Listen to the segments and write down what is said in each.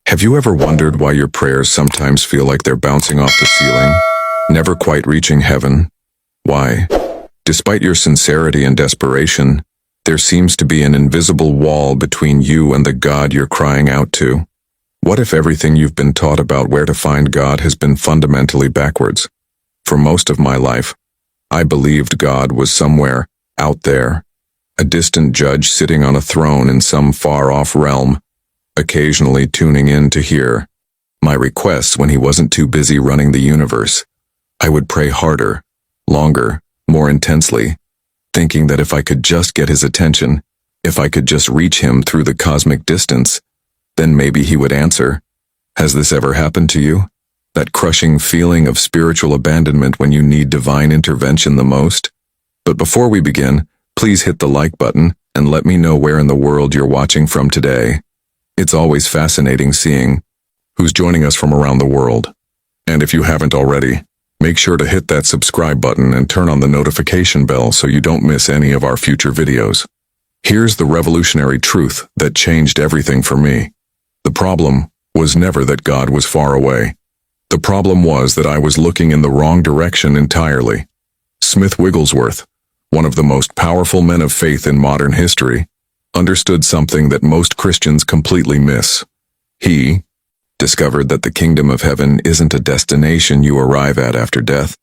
Have you ever wondered why your prayers sometimes feel like they're bouncing off the ceiling, never quite reaching heaven? Why, despite your sincerity and desperation, there seems to be an invisible wall between you and the God you're crying out to? What if everything you've been taught about where to find God has been fundamentally backwards? For most of my life, I believed God was somewhere out there, a distant judge sitting on a throne in some far-off realm, occasionally tuning in to hear my requests when he wasn't too busy running the universe. I would pray harder, longer, more intensely, thinking that if I could just get his attention, if I could just reach him through the cosmic distance, then maybe he would answer. Has this ever happened to you? That crushing feeling of spiritual abandonment when you need divine intervention the most? But before we begin, please hit the like button and let me know where in the world you're watching from today. It's always fascinating seeing who's joining us from around the world. And if you haven't already, make sure to hit that subscribe button and turn on the notification bell so you don't miss any of our future videos. Here's the revolutionary truth that changed everything for me. The problem was never that God was far away. The problem was that I was looking in the wrong direction entirely. Smith Wigglesworth, one of the most powerful men of faith in modern history, understood something that most Christians completely miss. He discovered that the kingdom of heaven isn't a destination you arrive at after death.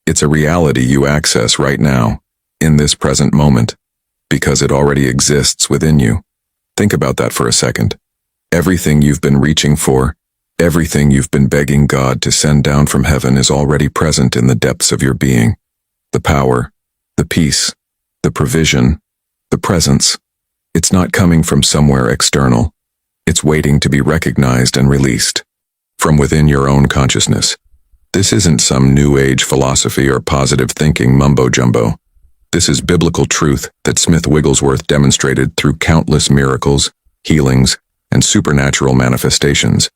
It's a reality you access right now, in this present moment, because it already exists within you. Think about that for a second. Everything you've been reaching for, everything you've been begging God to send down from heaven is already present in the depths of your being. The power, the peace, the provision, the presence. It's not coming from somewhere external. It's waiting to be recognized and released from within your own consciousness. This isn't some new age philosophy or positive thinking mumbo-jumbo. This is biblical truth that Smith Wigglesworth demonstrated through countless miracles, healings, and supernatural manifestations.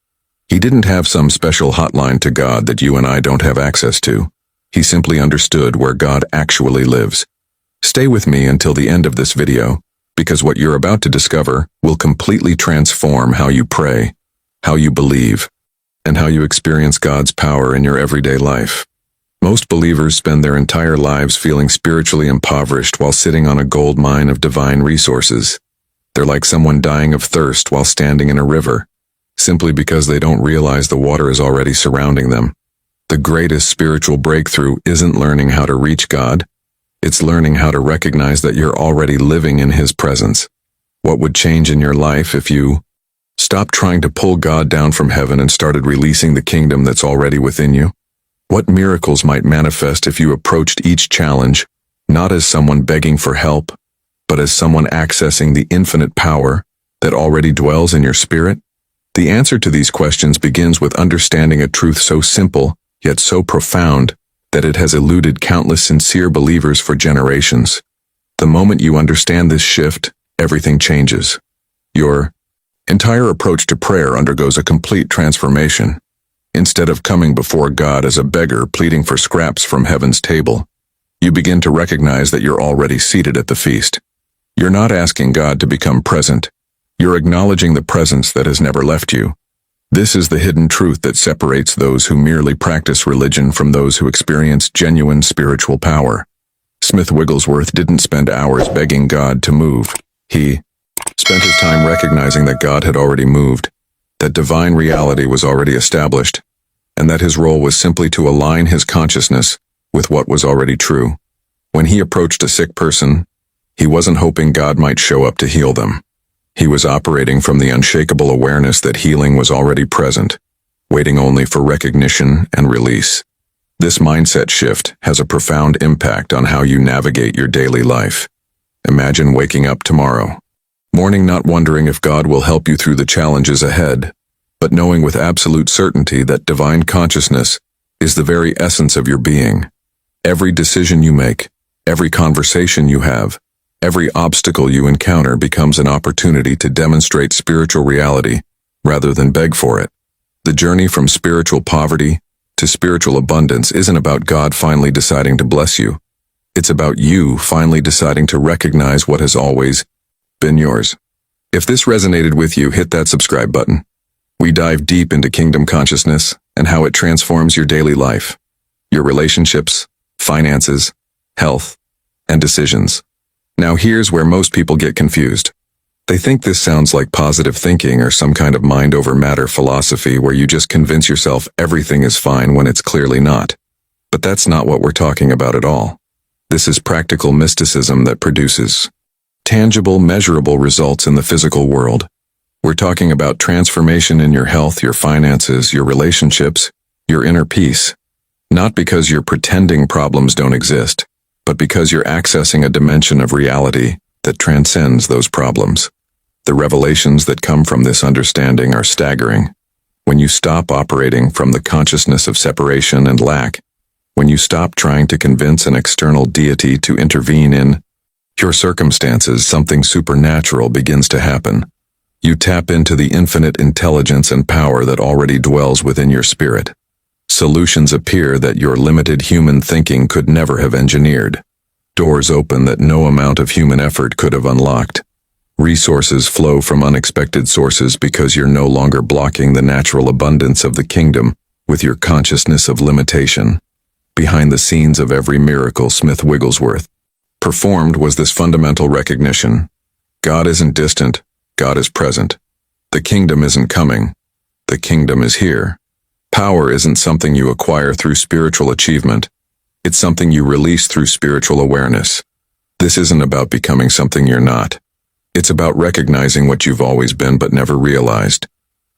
He didn't have some special hotline to God that you and I don't have access to. He simply understood where God actually lives. Stay with me until the end of this video, because what you're about to discover will completely transform how you pray, how you believe, and how you experience God's power in your everyday life. Most believers spend their entire lives feeling spiritually impoverished while sitting on a gold mine of divine resources. They're like someone dying of thirst while standing in a river, simply because they don't realize the water is already surrounding them. The greatest spiritual breakthrough isn't learning how to reach God. It's learning how to recognize that you're already living in His presence. What would change in your life if you stopped trying to pull God down from heaven and started releasing the kingdom that's already within you? What miracles might manifest if you approached each challenge, not as someone begging for help, but as someone accessing the infinite power that already dwells in your spirit? The answer to these questions begins with understanding a truth so simple, yet so profound, that it has eluded countless sincere believers for generations. The moment you understand this shift, everything changes. Your entire approach to prayer undergoes a complete transformation. Instead of coming before God as a beggar pleading for scraps from heaven's table, you begin to recognize that you're already seated at the feast. You're not asking God to become present. You're acknowledging the presence that has never left you. This is the hidden truth that separates those who merely practice religion from those who experience genuine spiritual power. Smith Wigglesworth didn't spend hours begging God to move. He spent his time recognizing that God had already moved, that divine reality was already established, and that his role was simply to align his consciousness with what was already true. When he approached a sick person, he wasn't hoping God might show up to heal them. He was operating from the unshakable awareness that healing was already present, waiting only for recognition and release. This mindset shift has a profound impact on how you navigate your daily life. Imagine waking up tomorrow morning not wondering if God will help you through the challenges ahead, but knowing with absolute certainty that divine consciousness is the very essence of your being. Every decision you make, every conversation you have, every obstacle you encounter becomes an opportunity to demonstrate spiritual reality rather than beg for it. The journey from spiritual poverty to spiritual abundance isn't about God finally deciding to bless you. It's about you finally deciding to recognize what has always been yours. If this resonated with you, hit that subscribe button. We dive deep into kingdom consciousness and how it transforms your daily life, your relationships, finances, health, and decisions. Now here's where most people get confused. They think this sounds like positive thinking or some kind of mind over matter philosophy where you just convince yourself everything is fine when it's clearly not. But that's not what we're talking about at all. This is practical mysticism that produces tangible, measurable results in the physical world. We're talking about transformation in your health, your finances, your relationships, your inner peace. Not because you're pretending problems don't exist, but because you're accessing a dimension of reality that transcends those problems. The revelations that come from this understanding are staggering. When you stop operating from the consciousness of separation and lack, when you stop trying to convince an external deity to intervene in your circumstances, something supernatural begins to happen. You tap into the infinite intelligence and power that already dwells within your spirit. Solutions appear that your limited human thinking could never have engineered. Doors open that no amount of human effort could have unlocked. Resources flow from unexpected sources because you're no longer blocking the natural abundance of the kingdom with your consciousness of limitation. Behind the scenes of every miracle Smith Wigglesworth performed was this fundamental recognition. God isn't distant, God is present. The kingdom isn't coming, the kingdom is here. Power isn't something you acquire through spiritual achievement. It's something you release through spiritual awareness. This isn't about becoming something you're not. It's about recognizing what you've always been but never realized.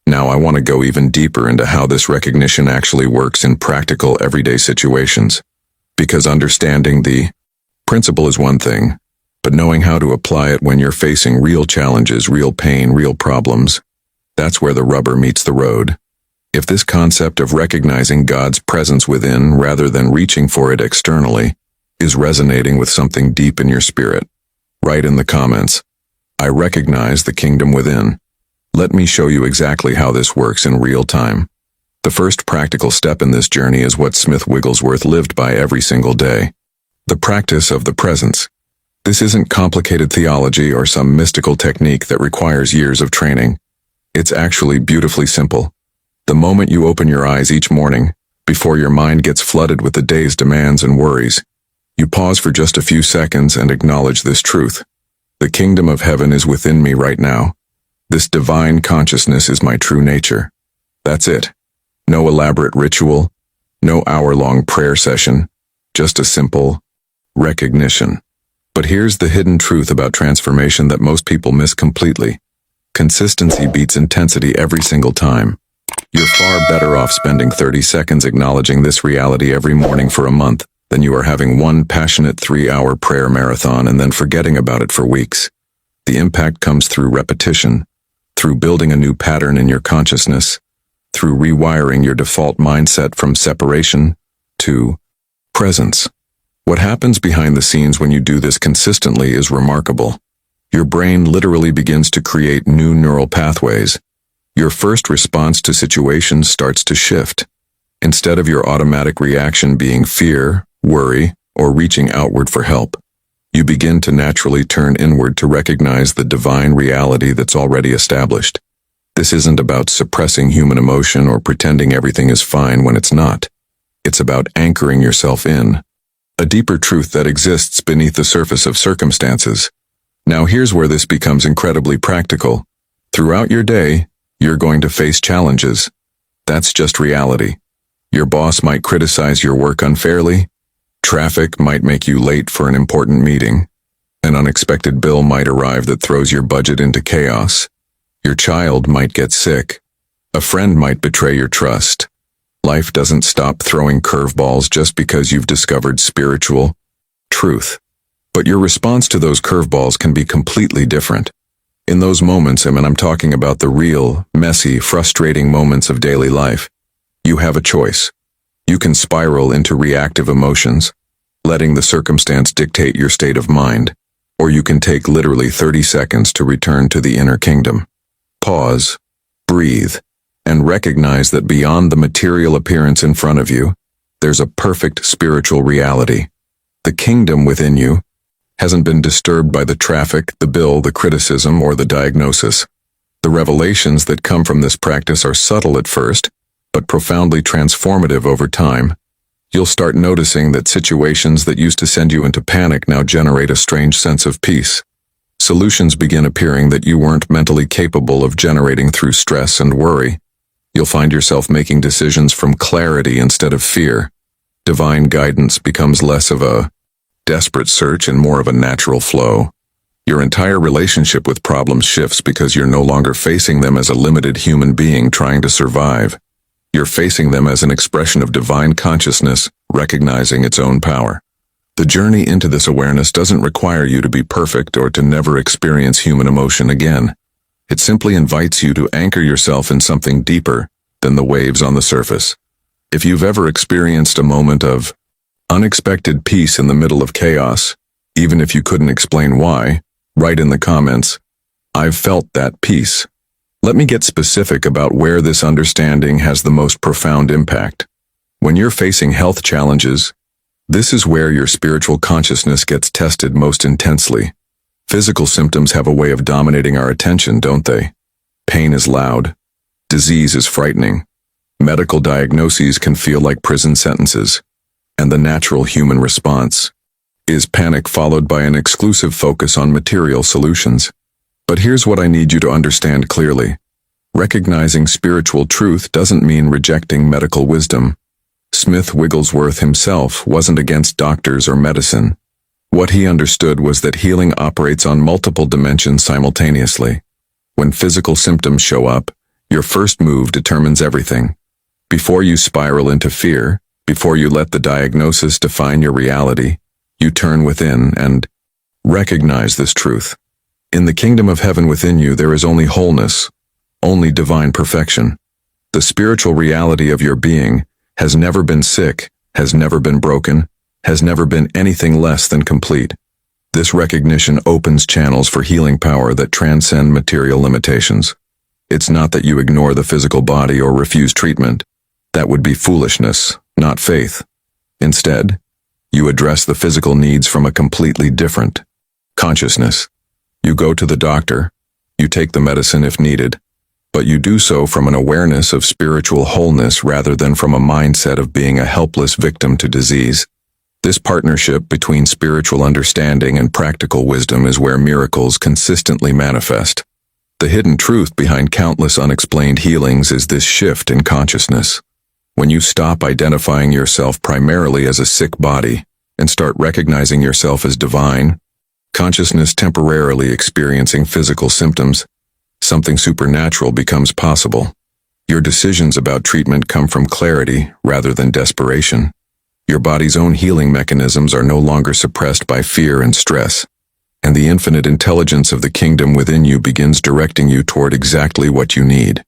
Now I want to go even deeper into how this recognition actually works in practical everyday situations. Because understanding the principle is one thing, but knowing how to apply it when you're facing real challenges, real pain, real problems, that's where the rubber meets the road. If this concept of recognizing God's presence within rather than reaching for it externally is resonating with something deep in your spirit, write in the comments, I recognize the kingdom within. Let me show you exactly how this works in real time. The first practical step in this journey is what Smith Wigglesworth lived by every single day. The practice of the presence. This isn't complicated theology or some mystical technique that requires years of training. It's actually beautifully simple. The moment you open your eyes each morning, before your mind gets flooded with the day's demands and worries, you pause for just a few seconds and acknowledge this truth. The kingdom of heaven is within me right now. This divine consciousness is my true nature. That's it. No elaborate ritual, no hour-long prayer session, just a simple recognition. But here's the hidden truth about transformation that most people miss completely. Consistency beats intensity every single time. You're far better off spending 30 seconds acknowledging this reality every morning for a month than you are having one passionate 3-hour prayer marathon and then forgetting about it for weeks. The impact comes through repetition, through building a new pattern in your consciousness, through rewiring your default mindset from separation to presence. What happens behind the scenes when you do this consistently is remarkable. Your brain literally begins to create new neural pathways. Your first response to situations starts to shift. Instead of your automatic reaction being fear, worry, or reaching outward for help, you begin to naturally turn inward to recognize the divine reality that's already established. This isn't about suppressing human emotion or pretending everything is fine when it's not. It's about anchoring yourself in a deeper truth that exists beneath the surface of circumstances. Now here's where this becomes incredibly practical. Throughout your day, you're going to face challenges. That's just reality. Your boss might criticize your work unfairly. Traffic might make you late for an important meeting. An unexpected bill might arrive that throws your budget into chaos. Your child might get sick. A friend might betray your trust. Life doesn't stop throwing curveballs just because you've discovered spiritual truth. But your response to those curveballs can be completely different. In those moments, I'm talking about the real, messy, frustrating moments of daily life, you have a choice. You can spiral into reactive emotions, letting the circumstance dictate your state of mind, or you can take literally 30 seconds to return to the inner kingdom. Pause, breathe, and recognize that beyond the material appearance in front of you, there's a perfect spiritual reality. The kingdom within you hasn't been disturbed by the traffic, the bill, the criticism, or the diagnosis. The revelations that come from this practice are subtle at first, but profoundly transformative over time. You'll start noticing that situations that used to send you into panic now generate a strange sense of peace. Solutions begin appearing that you weren't mentally capable of generating through stress and worry. You'll find yourself making decisions from clarity instead of fear. Divine guidance becomes less of a desperate search and more of a natural flow. Your entire relationship with problems shifts because you're no longer facing them as a limited human being trying to survive. You're facing them as an expression of divine consciousness, recognizing its own power. The journey into this awareness doesn't require you to be perfect or to never experience human emotion again. It simply invites you to anchor yourself in something deeper than the waves on the surface. If you've ever experienced a moment of unexpected peace in the middle of chaos, even if you couldn't explain why, write in the comments, "I've felt that peace." Let me get specific about where this understanding has the most profound impact. When you're facing health challenges, this is where your spiritual consciousness gets tested most intensely. Physical symptoms have a way of dominating our attention, don't they? Pain is loud. Disease is frightening. Medical diagnoses can feel like prison sentences. And the natural human response is panic followed by an exclusive focus on material solutions. But here's what I need you to understand clearly. Recognizing spiritual truth doesn't mean rejecting medical wisdom. Smith Wigglesworth himself wasn't against doctors or medicine. What he understood was that healing operates on multiple dimensions simultaneously. When physical symptoms show up, your first move determines everything. Before you spiral into fear, before you let the diagnosis define your reality, you turn within and recognize this truth. In the kingdom of heaven within you, there is only wholeness, only divine perfection. The spiritual reality of your being has never been sick, has never been broken, has never been anything less than complete. This recognition opens channels for healing power that transcend material limitations. It's not that you ignore the physical body or refuse treatment. That would be foolishness, not faith. Instead, you address the physical needs from a completely different consciousness. You go to the doctor, you take the medicine if needed, but you do so from an awareness of spiritual wholeness rather than from a mindset of being a helpless victim to disease. This partnership between spiritual understanding and practical wisdom is where miracles consistently manifest. The hidden truth behind countless unexplained healings is this shift in consciousness. When you stop identifying yourself primarily as a sick body and start recognizing yourself as divine, consciousness temporarily experiencing physical symptoms, something supernatural becomes possible. Your decisions about treatment come from clarity rather than desperation. Your body's own healing mechanisms are no longer suppressed by fear and stress, and the infinite intelligence of the kingdom within you begins directing you toward exactly what you need.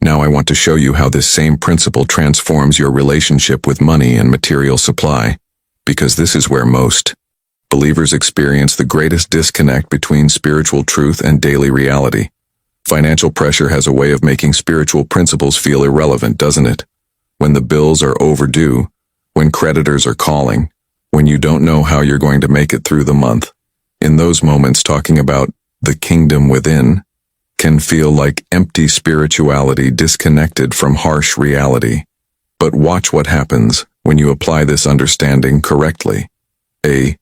Now I want to show you how this same principle transforms your relationship with money and material supply, because this is where most believers experience the greatest disconnect between spiritual truth and daily reality. Financial pressure has a way of making spiritual principles feel irrelevant, doesn't it? When the bills are overdue, when creditors are calling, when you don't know how you're going to make it through the month. In those moments, talking about the kingdom within can feel like empty spirituality disconnected from harsh reality. But watch what happens when you apply this understanding correctly. A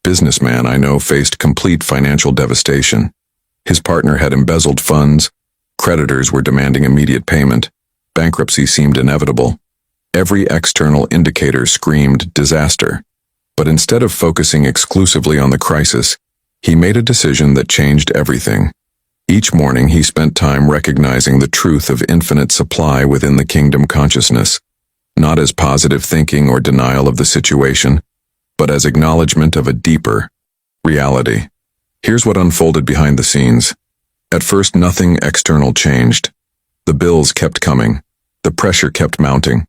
businessman I know faced complete financial devastation. His partner had embezzled funds, creditors were demanding immediate payment, bankruptcy seemed inevitable. Every external indicator screamed disaster. But instead of focusing exclusively on the crisis, he made a decision that changed everything. Each morning he spent time recognizing the truth of infinite supply within the kingdom consciousness, not as positive thinking or denial of the situation, but as acknowledgement of a deeper reality. Here's what unfolded behind the scenes. At first, nothing external changed. The bills kept coming. The pressure kept mounting.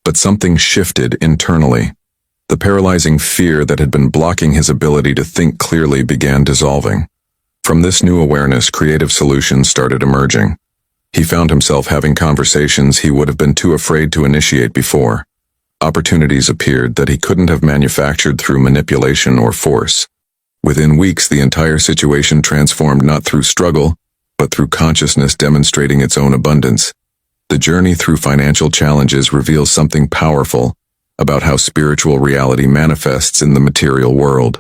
But something shifted internally. The paralyzing fear that had been blocking his ability to think clearly began dissolving. From this new awareness, creative solutions started emerging. He found himself having conversations he would have been too afraid to initiate before. Opportunities appeared that he couldn't have manufactured through manipulation or force. Within weeks, the entire situation transformed not through struggle, but through consciousness demonstrating its own abundance. The journey through financial challenges reveals something powerful about how spiritual reality manifests in the material world.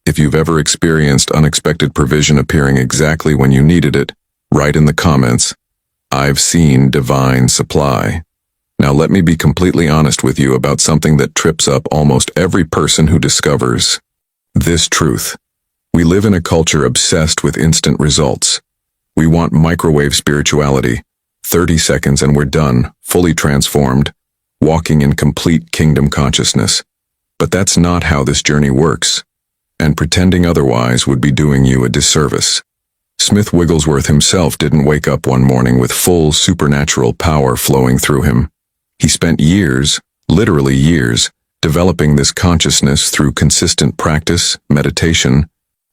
If you've ever experienced unexpected provision appearing exactly when you needed it, write in the comments, "I've seen divine supply." Now let me be completely honest with you about something that trips up almost every person who discovers this truth. We live in a culture obsessed with instant results. We want microwave spirituality. 30 seconds and we're done, fully transformed, walking in complete kingdom consciousness. But that's not how this journey works, and pretending otherwise would be doing you a disservice. Smith Wigglesworth himself didn't wake up one morning with full supernatural power flowing through him. He spent years, literally years, developing this consciousness through consistent practice, meditation,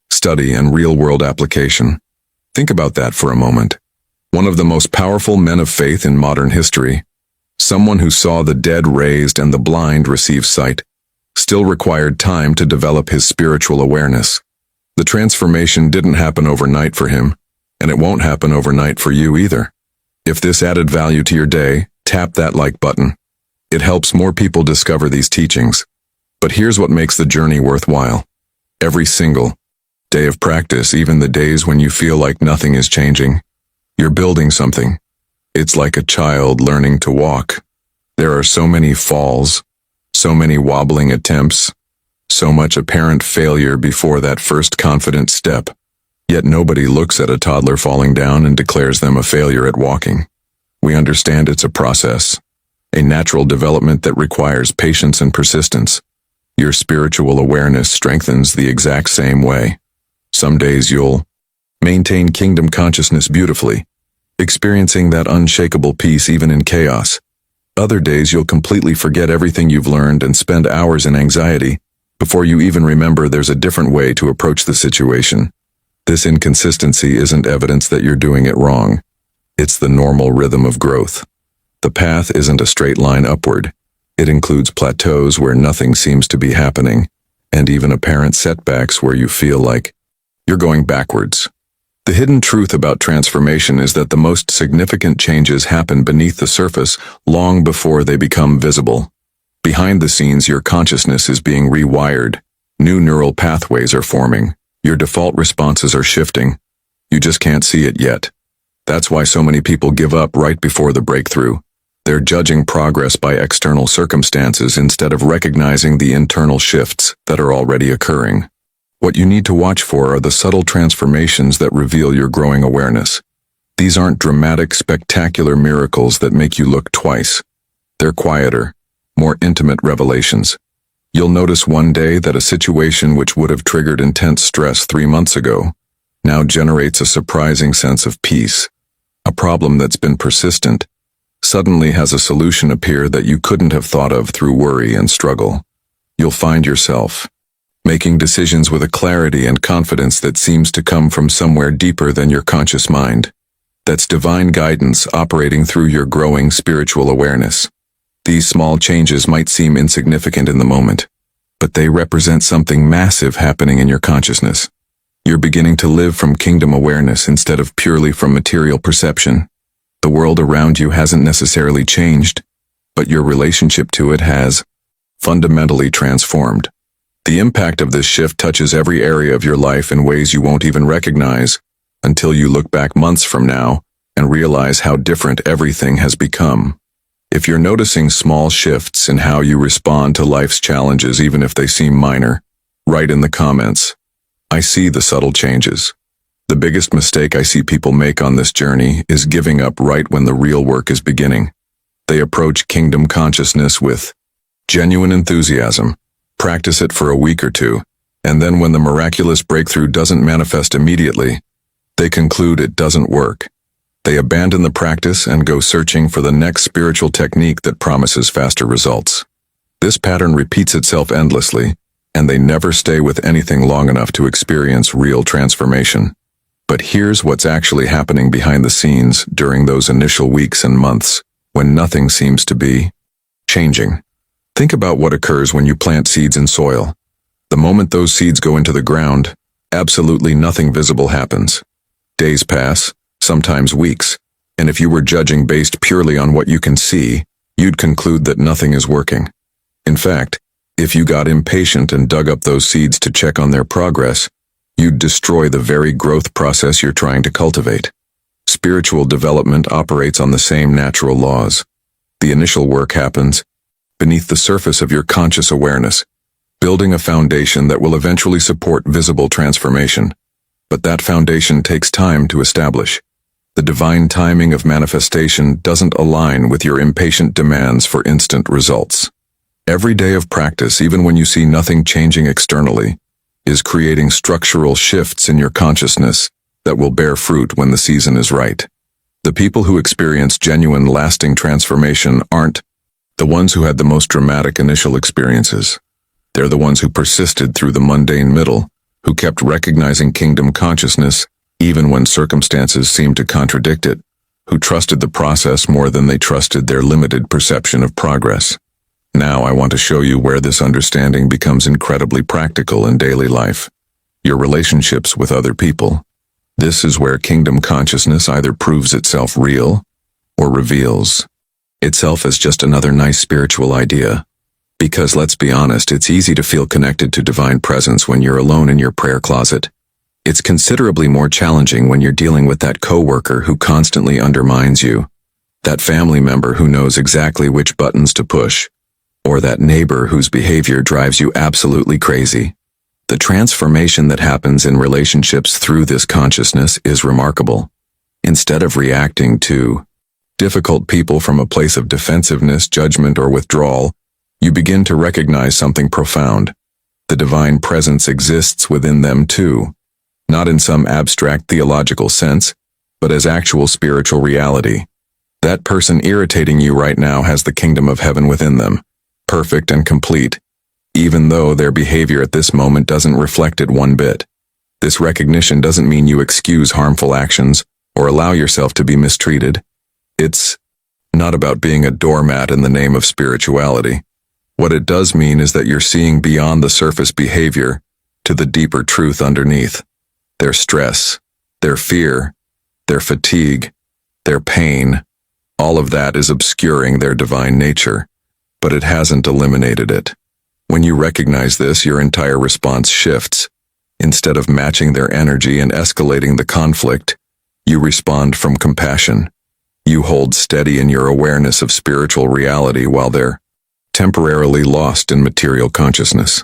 study, and real-world application. Think about that for a moment. One of the most powerful men of faith in modern history, someone who saw the dead raised and the blind receive sight, still required time to develop his spiritual awareness. The transformation didn't happen overnight for him, and it won't happen overnight for you either. If this added value to your day, tap that like button. It helps more people discover these teachings. But here's what makes the journey worthwhile. Every single day of practice, even the days when you feel like nothing is changing, you're building something. It's like a child learning to walk. There are so many falls, so many wobbling attempts, so much apparent failure before that first confident step. Yet nobody looks at a toddler falling down and declares them a failure at walking. We understand it's a process, a natural development that requires patience and persistence. Your spiritual awareness strengthens the exact same way. Some days you'll maintain kingdom consciousness beautifully, experiencing that unshakable peace even in chaos. Other days you'll completely forget everything you've learned and spend hours in anxiety before you even remember there's a different way to approach the situation. This inconsistency isn't evidence that you're doing it wrong. It's the normal rhythm of growth. The path isn't a straight line upward. It includes plateaus where nothing seems to be happening, and even apparent setbacks where you feel like you're going backwards. The hidden truth about transformation is that the most significant changes happen beneath the surface long before they become visible. Behind the scenes, your consciousness is being rewired. New neural pathways are forming. Your default responses are shifting. You just can't see it yet. That's why so many people give up right before the breakthrough. They're judging progress by external circumstances instead of recognizing the internal shifts that are already occurring. What you need to watch for are the subtle transformations that reveal your growing awareness. These aren't dramatic, spectacular miracles that make you look twice. They're quieter, more intimate revelations. You'll notice one day that a situation which would have triggered intense stress 3 months ago now generates a surprising sense of peace. A problem that's been persistent suddenly has a solution appear that you couldn't have thought of through worry and struggle. You'll find yourself making decisions with a clarity and confidence that seems to come from somewhere deeper than your conscious mind. That's divine guidance operating through your growing spiritual awareness. These small changes might seem insignificant in the moment, but they represent something massive happening in your consciousness. You're beginning to live from kingdom awareness instead of purely from material perception. The world around you hasn't necessarily changed, but your relationship to it has fundamentally transformed. The impact of this shift touches every area of your life in ways you won't even recognize until you look back months from now and realize how different everything has become. If you're noticing small shifts in how you respond to life's challenges, even if they seem minor, write in the comments, "I see the subtle changes." The biggest mistake I see people make on this journey is giving up right when the real work is beginning. They approach kingdom consciousness with genuine enthusiasm, practice it for a week or two, and then when the miraculous breakthrough doesn't manifest immediately, they conclude it doesn't work. They abandon the practice and go searching for the next spiritual technique that promises faster results. This pattern repeats itself endlessly, and they never stay with anything long enough to experience real transformation. But here's what's actually happening behind the scenes during those initial weeks and months when nothing seems to be changing. Think about what occurs when you plant seeds in soil. The moment those seeds go into the ground, absolutely nothing visible happens. Days pass, sometimes weeks, and if you were judging based purely on what you can see, you'd conclude that nothing is working. In fact, if you got impatient and dug up those seeds to check on their progress, you'd destroy the very growth process you're trying to cultivate. Spiritual development operates on the same natural laws. The initial work happens beneath the surface of your conscious awareness, building a foundation that will eventually support visible transformation. But that foundation takes time to establish. The divine timing of manifestation doesn't align with your impatient demands for instant results. Every day of practice, even when you see nothing changing externally, is creating structural shifts in your consciousness that will bear fruit when the season is right. The people who experience genuine, lasting transformation aren't the ones who had the most dramatic initial experiences. They're the ones who persisted through the mundane middle, who kept recognizing kingdom consciousness even when circumstances seemed to contradict it, who trusted the process more than they trusted their limited perception of progress. Now I want to show you where this understanding becomes incredibly practical in daily life. Your relationships with other people. This is where kingdom consciousness either proves itself real or reveals itself as just another nice spiritual idea. Because let's be honest, it's easy to feel connected to divine presence when you're alone in your prayer closet. It's considerably more challenging when you're dealing with that coworker who constantly undermines you, that family member who knows exactly which buttons to push, or that neighbor whose behavior drives you absolutely crazy. The transformation that happens in relationships through this consciousness is remarkable. Instead of reacting to difficult people from a place of defensiveness, judgment, or withdrawal, you begin to recognize something profound. The divine presence exists within them too, not in some abstract theological sense, but as actual spiritual reality. That person irritating you right now has the kingdom of heaven within them, perfect and complete, even though their behavior at this moment doesn't reflect it one bit. This recognition doesn't mean you excuse harmful actions or allow yourself to be mistreated. It's not about being a doormat in the name of spirituality. What it does mean is that you're seeing beyond the surface behavior to the deeper truth underneath. Their stress, their fear, their fatigue, their pain, all of that is obscuring their divine nature, but it hasn't eliminated it. When you recognize this, your entire response shifts. Instead of matching their energy and escalating the conflict, you respond from compassion. You hold steady in your awareness of spiritual reality while they're temporarily lost in material consciousness.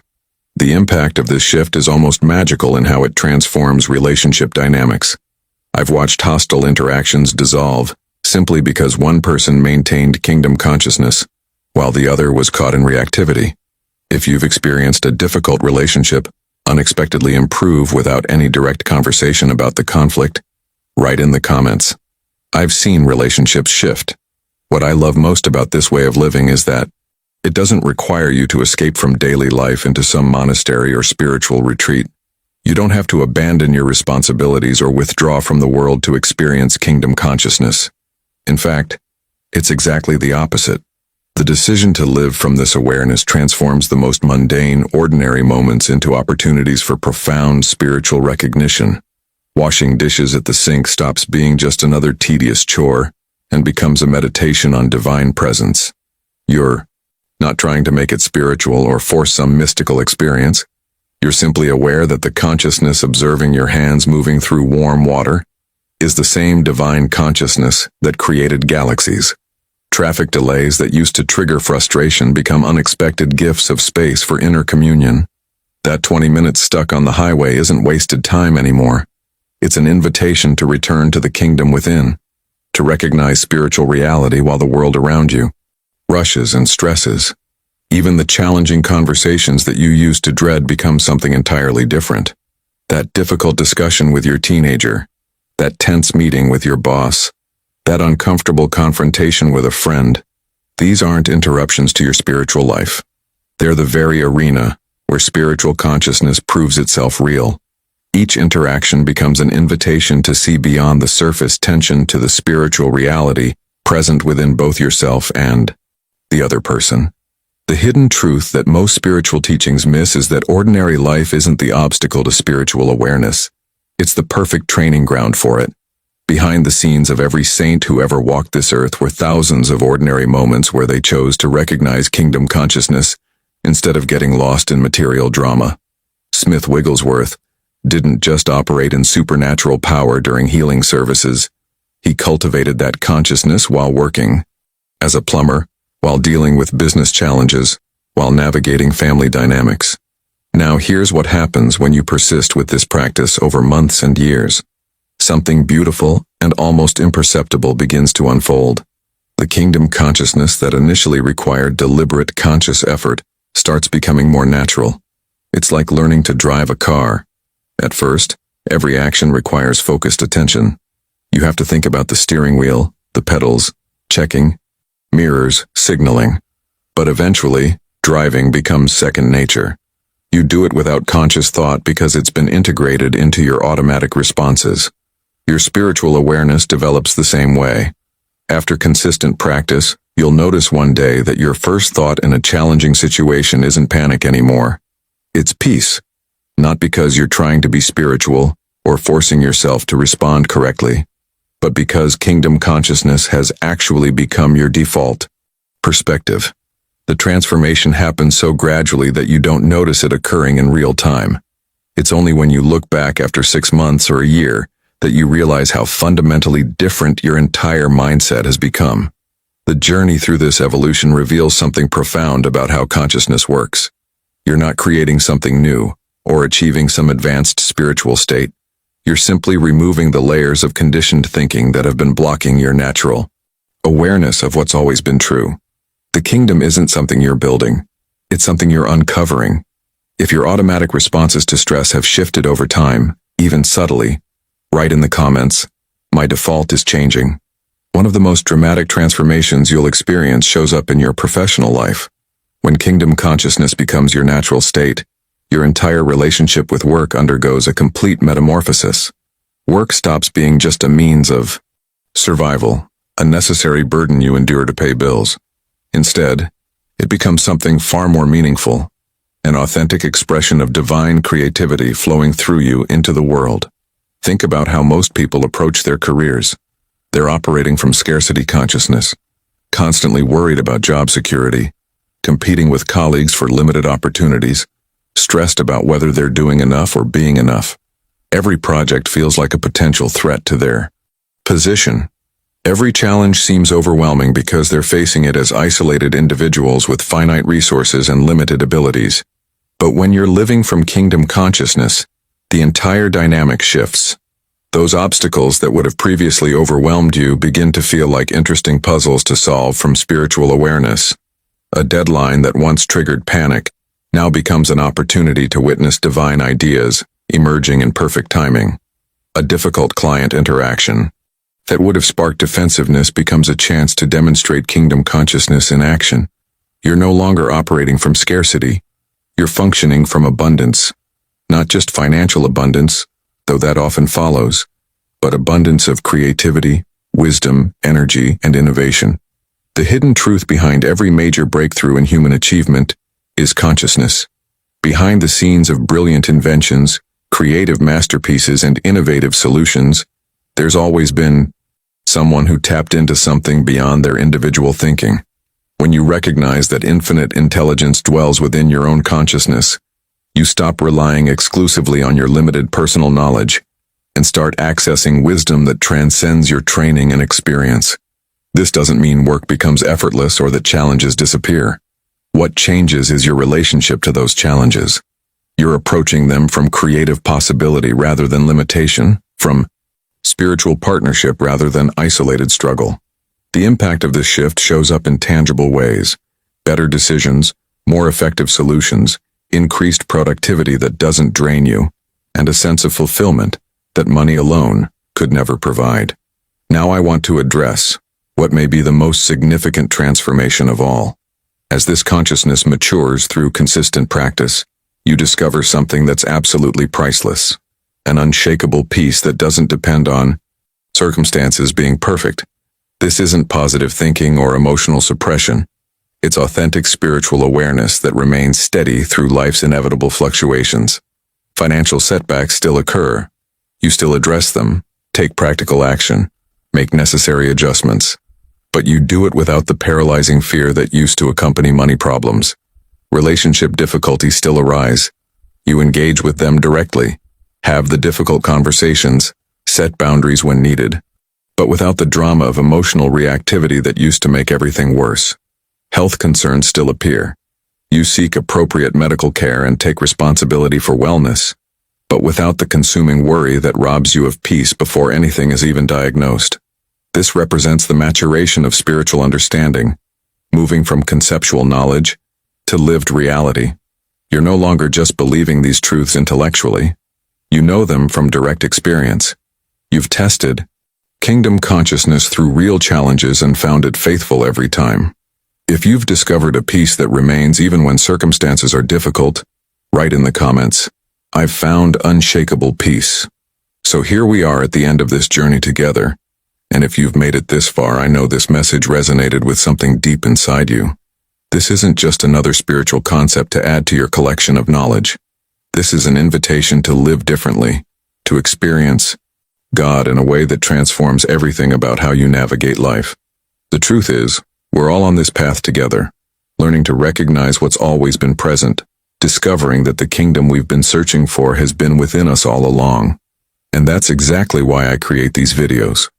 The impact of this shift is almost magical in how it transforms relationship dynamics. I've watched hostile interactions dissolve simply because one person maintained kingdom consciousness while the other was caught in reactivity. If you've experienced a difficult relationship unexpectedly improve without any direct conversation about the conflict, write in the comments. I've seen relationships shift. What I love most about this way of living is that it doesn't require you to escape from daily life into some monastery or spiritual retreat. You don't have to abandon your responsibilities or withdraw from the world to experience kingdom consciousness. In fact, it's exactly the opposite. The decision to live from this awareness transforms the most mundane, ordinary moments into opportunities for profound spiritual recognition. Washing dishes at the sink stops being just another tedious chore and becomes a meditation on divine presence. You're not trying to make it spiritual or force some mystical experience. You're simply aware that the consciousness observing your hands moving through warm water is the same divine consciousness that created galaxies. Traffic delays that used to trigger frustration become unexpected gifts of space for inner communion. That 20 minutes stuck on the highway isn't wasted time anymore. It's an invitation to return to the kingdom within, to recognize spiritual reality while the world around you rushes and stresses. Even the challenging conversations that you used to dread become something entirely different. That difficult discussion with your teenager, that tense meeting with your boss, that uncomfortable confrontation with a friend, these aren't interruptions to your spiritual life. They're the very arena where spiritual consciousness proves itself real. Each interaction becomes an invitation to see beyond the surface tension to the spiritual reality present within both yourself and the other person. The hidden truth that most spiritual teachings miss is that ordinary life isn't the obstacle to spiritual awareness. It's the perfect training ground for it. Behind the scenes of every saint who ever walked this earth were thousands of ordinary moments where they chose to recognize kingdom consciousness instead of getting lost in material drama. Smith Wigglesworth didn't just operate in supernatural power during healing services. He cultivated that consciousness while working as a plumber, while dealing with business challenges, while navigating family dynamics. Now here's what happens when you persist with this practice over months and years. Something beautiful and almost imperceptible begins to unfold. The kingdom consciousness that initially required deliberate conscious effort starts becoming more natural. It's like learning to drive a car. At first, every action requires focused attention. You have to think about the steering wheel, the pedals, checking, mirrors, signaling. But eventually, driving becomes second nature. You do it without conscious thought because it's been integrated into your automatic responses. Your spiritual awareness develops the same way. After consistent practice, you'll notice one day that your first thought in a challenging situation isn't panic anymore. It's peace. Not because you're trying to be spiritual or forcing yourself to respond correctly, but because kingdom consciousness has actually become your default perspective. The transformation happens so gradually that you don't notice it occurring in real time. It's only when you look back after 6 months or a year that you realize how fundamentally different your entire mindset has become. The journey through this evolution reveals something profound about how consciousness works. You're not creating something new or achieving some advanced spiritual state. You're simply removing the layers of conditioned thinking that have been blocking your natural awareness of what's always been true. The kingdom isn't something you're building. It's something you're uncovering. If your automatic responses to stress have shifted over time, even subtly, write in the comments, "My default is changing." One of the most dramatic transformations you'll experience shows up in your professional life. When kingdom consciousness becomes your natural state, your entire relationship with work undergoes a complete metamorphosis. Work stops being just a means of survival, a necessary burden you endure to pay bills. Instead, it becomes something far more meaningful, an authentic expression of divine creativity flowing through you into the world. Think about how most people approach their careers. They're operating from scarcity consciousness, constantly worried about job security, competing with colleagues for limited opportunities, stressed about whether they're doing enough or being enough. Every project feels like a potential threat to their position. Every challenge seems overwhelming because they're facing it as isolated individuals with finite resources and limited abilities. But when you're living from kingdom consciousness, the entire dynamic shifts. Those obstacles that would have previously overwhelmed you begin to feel like interesting puzzles to solve from spiritual awareness. A deadline that once triggered panic now becomes an opportunity to witness divine ideas emerging in perfect timing. A difficult client interaction that would have sparked defensiveness becomes a chance to demonstrate kingdom consciousness in action. You're no longer operating from scarcity. You're functioning from abundance. Not just financial abundance, though that often follows, but abundance of creativity, wisdom, energy, and innovation. The hidden truth behind every major breakthrough in human achievement is consciousness. Behind the scenes of brilliant inventions, creative masterpieces, and innovative solutions, there's always been someone who tapped into something beyond their individual thinking. When you recognize that infinite intelligence dwells within your own consciousness, you stop relying exclusively on your limited personal knowledge and start accessing wisdom that transcends your training and experience. This doesn't mean work becomes effortless or that challenges disappear. What changes is your relationship to those challenges. You're approaching them from creative possibility rather than limitation, from spiritual partnership rather than isolated struggle. The impact of this shift shows up in tangible ways: better decisions, more effective solutions, increased productivity that doesn't drain you, and a sense of fulfillment that money alone could never provide. Now I want to address what may be the most significant transformation of all. As this consciousness matures through consistent practice, you discover something that's absolutely priceless, an unshakable peace that doesn't depend on circumstances being perfect. This isn't positive thinking or emotional suppression. It's authentic spiritual awareness that remains steady through life's inevitable fluctuations. Financial setbacks still occur. You still address them, Take practical action. Make necessary adjustments. But you do it without the paralyzing fear that used to accompany money problems. Relationship difficulties still arise. You engage with them directly. Have the difficult conversations. Set boundaries when needed. But without the drama of emotional reactivity that used to make everything worse. Health concerns still appear. You seek appropriate medical care and take responsibility for wellness, but without the consuming worry that robs you of peace before anything is even diagnosed. This represents the maturation of spiritual understanding, moving from conceptual knowledge to lived reality. You're no longer just believing these truths intellectually. You know them from direct experience. You've tested kingdom consciousness through real challenges and found it faithful every time. If you've discovered a peace that remains even when circumstances are difficult, write in the comments, "I've found unshakable peace." So here we are at the end of this journey together. And if you've made it this far, I know this message resonated with something deep inside you. This isn't just another spiritual concept to add to your collection of knowledge. This is an invitation to live differently, to experience God in a way that transforms everything about how you navigate life. The truth is, we're all on this path together, learning to recognize what's always been present, discovering that the kingdom we've been searching for has been within us all along. And that's exactly why I create these videos.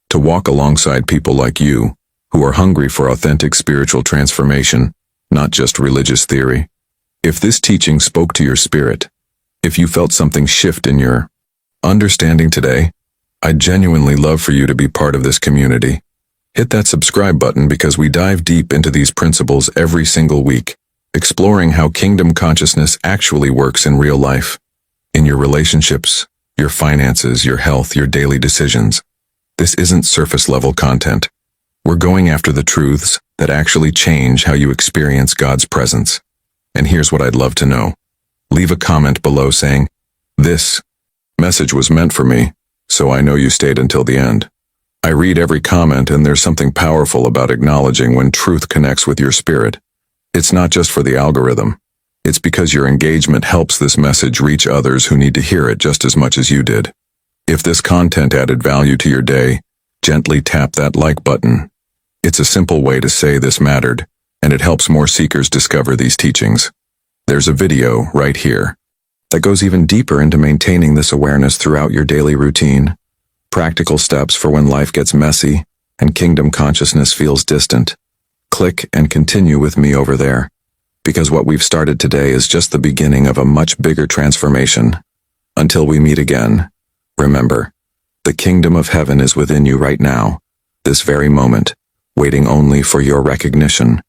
To walk alongside people like you, who are hungry for authentic spiritual transformation, not just religious theory. If this teaching spoke to your spirit, if you felt something shift in your understanding today, I'd genuinely love for you to be part of this community. Hit that subscribe button because we dive deep into these principles every single week, exploring how kingdom consciousness actually works in real life, in your relationships, your finances, your health, your daily decisions. This isn't surface-level content. We're going after the truths that actually change how you experience God's presence. And here's what I'd love to know. Leave a comment below saying, "This message was meant for me, so I know you stayed until the end." I read every comment, and there's something powerful about acknowledging when truth connects with your spirit. It's not just for the algorithm. It's because your engagement helps this message reach others who need to hear it just as much as you did. If this content added value to your day, gently tap that like button. It's a simple way to say this mattered, and it helps more seekers discover these teachings. There's a video right here that goes even deeper into maintaining this awareness throughout your daily routine. Practical steps for when life gets messy and kingdom consciousness feels distant. Click and continue with me over there, because what we've started today is just the beginning of a much bigger transformation. Until we meet again, remember, the kingdom of heaven is within you right now, this very moment, waiting only for your recognition.